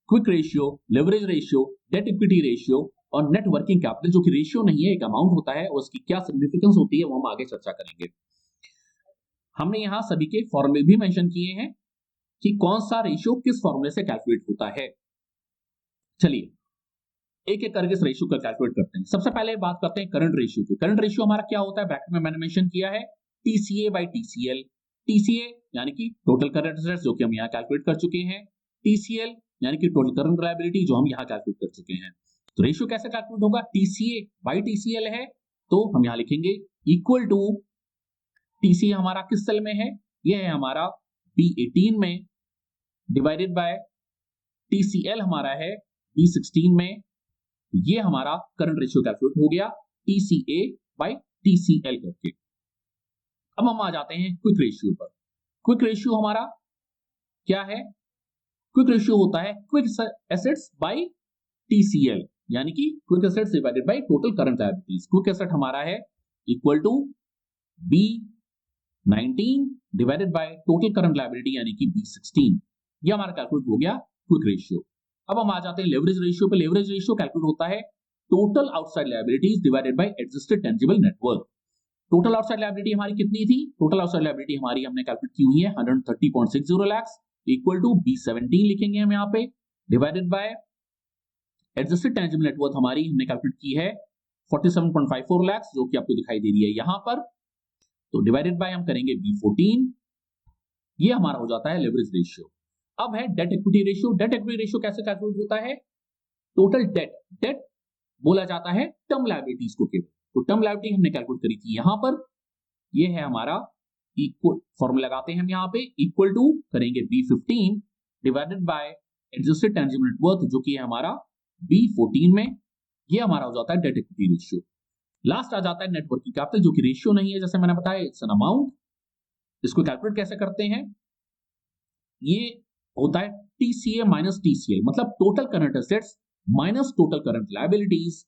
quick ratio, leverage ratio, debt equity ratio और नेट वर्किंग कैपिटल, जो कि रेशियो नहीं है, एक अमाउंट होता है, उसकी क्या सिग्निफिकेंस होती है वो हम आगे चर्चा करेंगे। हमने यहां सभी के फॉर्मूले भी मेंशन किए हैं कि कौन सा रेशियो किस फॉर्मूले से कैलकुलेट होता है। चलिए एक एक करके इस रेशियो का कैलकुलेट करते हैं। सबसे पहले बात करते हैं करंट रेशियो की। करंट रेशियो हमारा क्या होता है? ब्रैकेट में मैंने मेंशन किया है TCA बाय TCL। TCA यानी कि टोटल करंट एसेट्स जो कि हम यहां कैलकुलेट कर चुके हैं, TCL यानी कि टोटल करंट लायबिलिटी जो हम यहां कैलकुलेट कर चुके हैं। तो रेशियो कैसे कैलकुलेट होगा? TCA बाय TCL है तो हम यहां लिखेंगे इक्वल टू टीसीए हमारा किस सेल में है, ये है हमारा B18 में, डिवाइडेड बाय टीसीएल हमारा है B16 में। ये हमारा करंट रेशियो कैलकुलेट हो गया टीसीए बाय टीसीएल करके। अब हम आ जाते हैं क्विक रेशियो पर। क्विक रेशियो हमारा क्या है, क्विक रेशियो होता है क्विक एसेट्स बाय टीसीएल, यानी कि quick assets divided by total current liabilities. Quick asset हमारा है equal to B19 divided by total current liability यानी कि B16। ये हमारा कैलकुलेट हो गया क्विक रेशियो। अब हम आ जाते हैं लेवरेज रेशियो पे। लेवरेज रेशियो कैलकुलेट होता है total outside liabilities divided by adjusted tangible net worth. Total outside liability हमारी कितनी थी, टोटल आउटसाइड लायबिलिटी हमारी हमने कैलकुलेट की हुई है 130.60 लाख इक्वल टू B17 लिखेंगे हम यहाँ पे, divided by adjusted tangible net worth हमारी हमने कैलकुलेट की है 47.54 लाख, जो कि आपको दिखाई दे रही है यहां पर। तो डिवाइडेड बाय हम करेंगे B14, ये हमारा हो जाता है लेवरेज रेशियो। अब है debt equity ratio. Debt equity ratio कैसे कैलकुलेट होता है, टोटल डेट, डेट बोला जाता है टर्म लायबिलिटीज को केवल, तो टर्म लायबिलिटी हमने कैलकुलेट करी थी यहां पर, ये है हमारा इक्वल, फॉर्मूला लगाते हैं हम यहां पे, इक्वल टू करेंगे B15 divided by adjusted tangible net worth, जो कि है हमारा B14 में, ये हमारा हो जाता है डेट इक्विटी रेशियो। लास्ट आ जाता है नेट वर्किंग कैपिटल, जो कि रेशियो नहीं है, जैसे मैंने बताया इट्स एन अमाउंट। इसको कैलकुलेट कैसे करते हैं, ये होता है टीसीए माइनस टीसीएल, मतलब total current assets minus total current liabilities,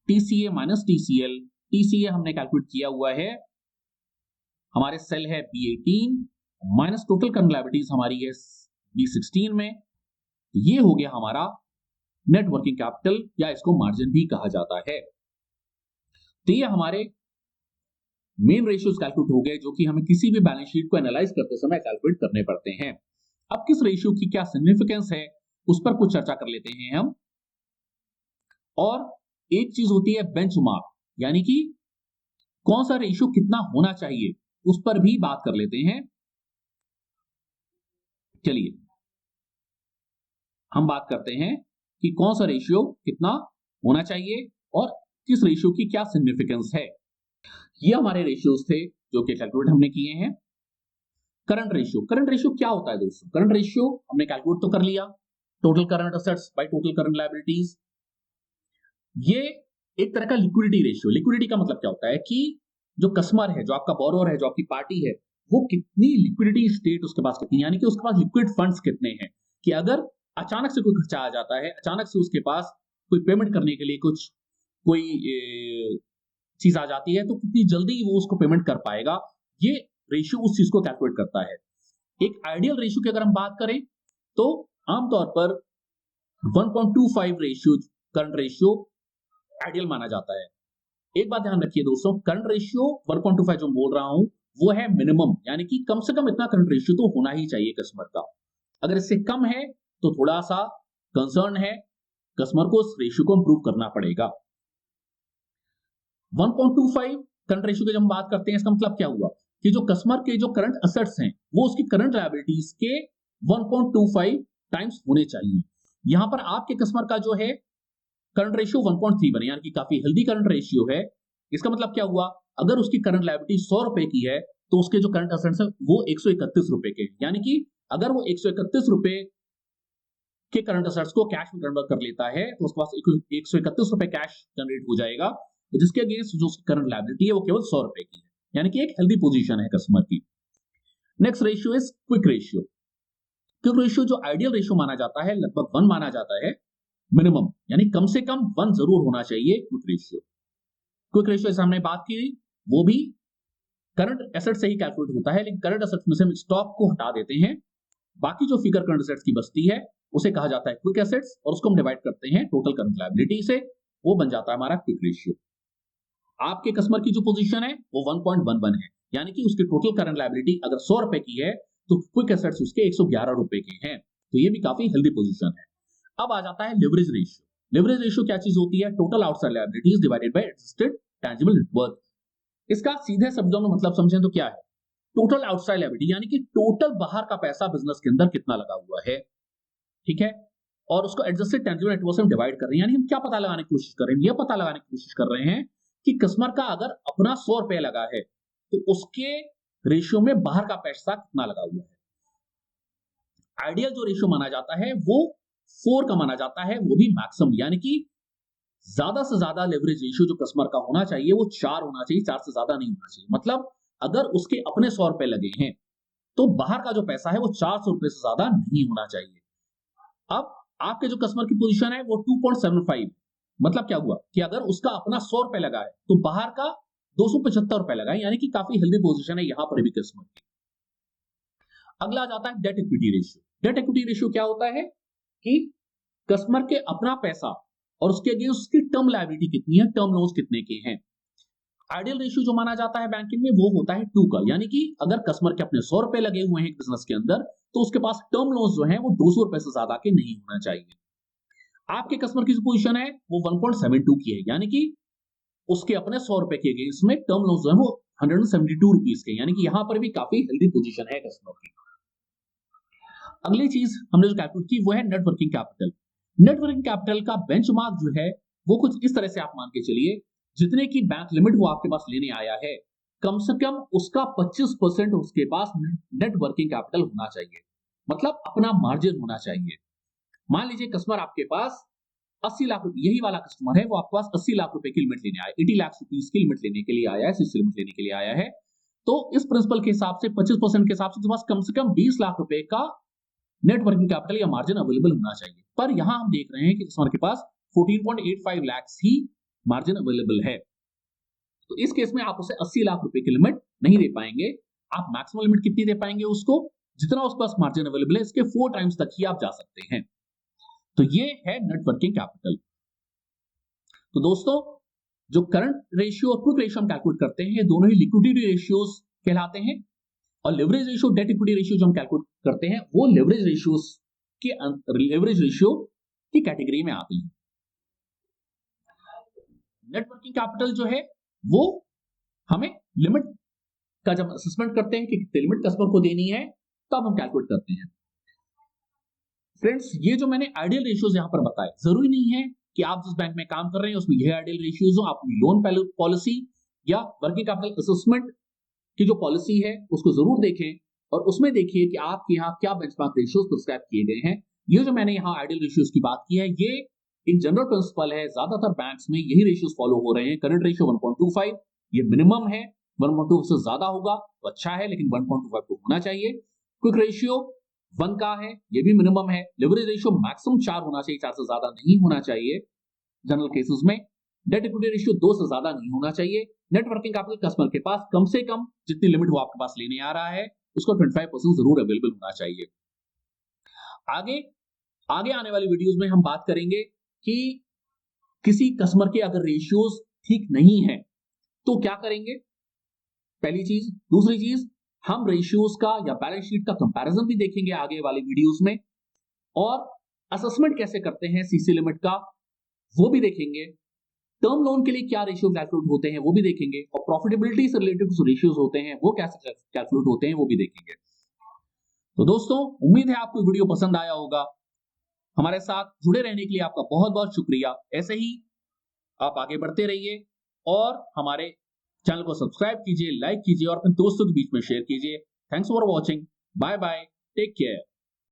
TCA minus TCL. TCA हमने कैलकुलेट किया हुआ है, हमारे सेल है B18 minus total current liabilities हमारी है B16 में, ये हो गया हमारा नेट वर्किंग कैपिटल, या इसको मार्जिन भी कहा जाता है। तो ये हमारे मेन रेशियोज कैलकुलेट हो गए, जो कि हमें किसी भी बैलेंस शीट को एनालाइज करते समय कैलकुलेट करने पड़ते हैं। अब किस रेशियो की क्या सिग्निफिकेंस है, उस पर कुछ चर्चा कर लेते हैं हम। और एक चीज होती है बेंचमार्क, यानी कि कौन सा रेशियो कितना होना चाहिए, उस पर भी बात कर लेते हैं। चलिए हम बात करते हैं कि कौन सा रेशियो कितना होना चाहिए और किस रेशियो की क्या सिग्निफिकेंस है। ये हमारे रेशियोज थे जो कि कैलकुलेट हमने किए हैं। करंट रेशियो, करंट रेशियो क्या होता है दोस्तों, करंट रेशियो हमने कैलकुलेट तो कर लिया, total current assets bye total current liabilities. ये एक तरह का लिक्विडिटी रेशियो। लिक्विडिटी का मतलब क्या होता है कि जो कस्टमर है, जो आपका बोरोवर है, जो आपकी पार्टी है, वो कितनी लिक्विडिटी स्टेट उसके पास कितनी, यानी कि उसके पास लिक्विड फंड्स कितने हैं, कि अगर अचानक से कोई खर्चा आ जाता है, अचानक से उसके पास कोई पेमेंट करने के लिए कुछ कोई चीज आ जाती है, तो कितनी जल्दी वो उसको पेमेंट कर पाएगा, ये रेशियो उस चीज को कैलकुलेट करता है। एक आइडियल रेशियो की अगर हम बात करें तो आमतौर पर 1.25 रेशियो, करंट रेशियो आइडियल माना जाता है। एक बात ध्यान रखिए दोस्तों, करंट रेशियो 1.25 जो बोल रहा हूं वो है मिनिमम, यानी कि कम से कम इतना करंट रेशियो तो होना ही चाहिए कस्टमर का। अगर इससे कम है तो थोड़ा सा कंसर्न है, कस्टमर को उस रेशियो को इंप्रूव करना पड़ेगा। 1.25 करंट रेशियो की जब हम बात करते हैं, इसका मतलब क्या हुआ कि जो कस्टमर के जो करंट एसेट्स हैं वो उसकी करंट लायबिलिटीज के 1.25 टाइम्स होने चाहिए। यहां पर आपके कस्टमर का जो है करंट रेशियो 1.31 है, यानी कि काफी हेल्दी करंट रेशियो है। इसका मतलब क्या हुआ, अगर उसकी करंट लायबिलिटी 100 रुपए की है तो उसके जो करंट एसेट्स है वो 131 रुपए के, यानी कि अगर वो 131 रुपए के करंट एसेट्स को कैश में कन्वर्ट कर लेता है तो उसके पास 131 रुपए कैश जनरेट हो जाएगा, जिसके अगेंस्ट जो उसकी करंट लायबिलिटी है वो केवल 100 रुपए की है, यानी कि एक हेल्दी पोजीशन है कस्टमर की। Next ratio is quick ratio. Quick ratio जो आइडियल रेशियो माना जाता है, लगभग 1 माना जाता है मिनिमम, यानी कम से कम 1 जरूर होना चाहिए क्विक रेशियो। क्विक रेशियो जैसे हमने बात की वो भी करंट एसेट से ही कैलकुलेट होता है, लेकिन करंट एसेट्स में से हम स्टॉक को हटा देते हैं, बाकी जो फिगर करंट एसेट्स की बचती है उसे कहा जाता है क्विक एसेट्स, और उसको हम डिवाइड करते हैं टोटल करंट लायबिलिटी से, वो बन जाता है हमारा क्विक रेशियो। आपके कस्टमर की जो पोजीशन है वो 1.11 है, यानी कि उसकी टोटल करंट लायबिलिटी अगर 100 रुपए की है तो क्विक एसेट्स उसके 111 रुपए के हैं, तो ये भी काफी हेल्दी पोजीशन है। अब आ जाता है लिवरेज रेशियो। लिवरेज रेशियो क्या चीज होती है, total outside liabilities divided by adjusted tangible net worth. इसका सीधे शब्दों में मतलब समझें तो क्या है, टोटल आउटसाइड लायबिलिटी यानी कि टोटल बाहर का पैसा बिजनेस के अंदर कितना लगा हुआ है, ठीक है, और उसको एडजस्टेड टेंजिबल नेट वर्थ से हम डिवाइड कर रहे हैं, यानी हम क्या पता लगाने की कोशिश कर रहे हैं, ये पता लगाने की कोशिश कर रहे हैं कि कस्टमर का अगर अपना 100 रुपए लगा है तो उसके रेशियो में बाहर का पैसा कितना लगा हुआ है। आइडियल जो रेशियो माना जाता है वो 4 का माना जाता है, वो भी मैक्सिमम, यानी कि ज्यादा से ज्यादा लेवरेज रेशियो जो कस्टमर का होना चाहिए वो 4 होना चाहिए, 4 से ज्यादा नहीं होना चाहिए। मतलब अगर उसके अपने 100 रुपए लगे हैं तो बाहर का जो पैसा है वो 400 रुपए से ज्यादा नहीं होना चाहिए। अब आपके जो कस्टमर की पोजीशन है वो 2.75, मतलब क्या हुआ कि अगर उसका अपना 100 रुपए लगा है तो बाहर का 275 रुपए लगा है, यानी कि काफी हेल्दी पोजीशन है यहां पर भी कस्टमर की। अगला आ जाता है debt equity ratio. Debt equity ratio क्या होता है कि कस्टमर के अपना पैसा और उसके अगेंस्ट उसकी टर्म लायबिलिटी कितनी है, टर्म लोन्स कितने के हैं। आइडियल रेशियो जो माना जाता है बैंकिंग में वो होता है 2 का, यानी कि अगर कस्टमर के अपने 100 रुपए लगे हुए हैं बिजनेस के अंदर तो उसके पास टर्म लोन्स जो है वो 200 रुपए से ज्यादा के नहीं होना चाहिए। आपके कस्टमर की जो पोजीशन है वो 1.72 की है, यानी कि उसके अपने 100 रुपए के अगेंस्ट में टर्म लोन्स जो है वो 172 रुपीज के, यानी कि यहां पर भी काफी हेल्दी पोजीशन है कस्टमर की। अगली चीज हमने जो कैलकुलेट की वो है नेटवर्किंग कैपिटल। नेटवर्किंग कैपिटल का बेंचमार्क जो है वो कुछ इस तरह से आप मान के चलिए, जितने की बैंक लिमिट वो आपके पास लेने आया है कम से कम उसका 25% उसके पास नेट वर्किंग कैपिटल होना चाहिए, मतलब अपना मार्जिन होना चाहिए। मान लीजिए कस्टमर आपके पास 80 लाख रुपए, यही वाला कस्टमर है वो आपके पास 80 लाख रुपए की लिमिट लेने आया, 80 लाख रुपीज की लिमिट लेने के लिए आया है, सीसी लिमिट लेने के लिए आया है। तो इस प्रिंसिपल के हिसाब से 25% के हिसाब से पास कम से कम 20 लाख रुपए का नेट वर्किंग कैपिटल या मार्जिन अवेलेबल होना चाहिए। पर यहां हम देख रहे हैं कि कस्टमर के पास 14.85 लाख ही मार्जिन अवेलेबल है। तो इस केस में आप उसे 80 लाख रुपए की लिमिट नहीं दे पाएंगे। आप मैक्सिमम लिमिट कितनी दे पाएंगे उसको, जितना उसके पास मार्जिन अवेलेबल है इसके 4 टाइम्स तक ही आप जा सकते हैं। तो ये है नेट वर्किंग कैपिटल। तो दोस्तों जो करंट रेशियो और क्विक रेशियो हम कैलकुलेट करते हैं ये दोनों ही लिक्विडिटी रेशियोज कहलाते हैं, और leverage ratio debt equity ratio जो हम कैलकुलेट करते हैं वो लेवरेज रेशियो की कैटेगरी में आती है। नेट वर्किंग कैपिटल जो है वो हमें लिमिट का जब असेसमेंट करते हैं कि कितनी लिमिट कस्टमर को देनी है तब हम कैलकुलेट करते हैं। फ्रेंड्स ये जो मैंने आइडियल रेशियोज यहां पर बताए, जरूरी नहीं है कि आप जिस बैंक में काम कर रहे हैं उसमें यह आइडियल रेशियोज हो। अपनी लोन पॉलिसी या वर्किंग कैपिटल असेसमेंट की जो पॉलिसी है उसको जरूर देखें और उसमें देखिए कि आपके यहाँ क्या बेंचमार्क रेशियोज प्रिस्क्राइब किए गए हैं। ये जो मैंने यहाँ आइडियल रेशियोज की बात की है ये एक जनरल प्रिंसिपल है, ज्यादातर बैंक्स में यही रेशियोज फॉलो हो रहे हैं। करंट रेशियो 1.25 ये मिनिमम है, 1.2 से ज्यादा होगा तो अच्छा है लेकिन 1.25 तो होना चाहिए। क्विक रेशियो 1 का है, ये भी मिनिमम है। लिवरेज रेशियो मैक्सिमम 4 होना चाहिए, 4 से ज्यादा नहीं होना चाहिए जनरल केसेस में। डेट इक्विटी रेशियो 2 से ज्यादा नहीं होना चाहिए। नेट वर्किंग कैपिटल कस्टमर के पास कम से कम जितनी लिमिट वो आपके पास लेने आ रहा है उसको 25% जरूर अवेलेबल होना चाहिए। आगे आने वाली वीडियोस में हम बात करेंगे कि किसी कस्टमर के अगर रेशियोज ठीक नहीं है तो क्या करेंगे, पहली चीज। दूसरी चीज हम रेशियोज का या बैलेंस शीट का कंपैरिजन भी देखेंगे आगे वाली वीडियोस में, और असेसमेंट कैसे करते हैं सीसी लिमिट का वो भी देखेंगे। टर्म लोन के लिए क्या रेशियो कैलकुलेट होते हैं वो भी देखेंगे, और प्रॉफिटेबिलिटी से रिलेटेड कुछ रेशियोज होते हैं वो कैसे कैलकुलेट होते हैं वो भी देखेंगे। तो दोस्तों उम्मीद है आपको वीडियो पसंद आया होगा। हमारे साथ जुड़े रहने के लिए आपका बहुत बहुत शुक्रिया। ऐसे ही आप आगे बढ़ते रहिए और हमारे चैनल को सब्सक्राइब कीजिए, लाइक कीजिए और अपने दोस्तों के बीच में शेयर कीजिए। Thanks for watching, bye bye, take care.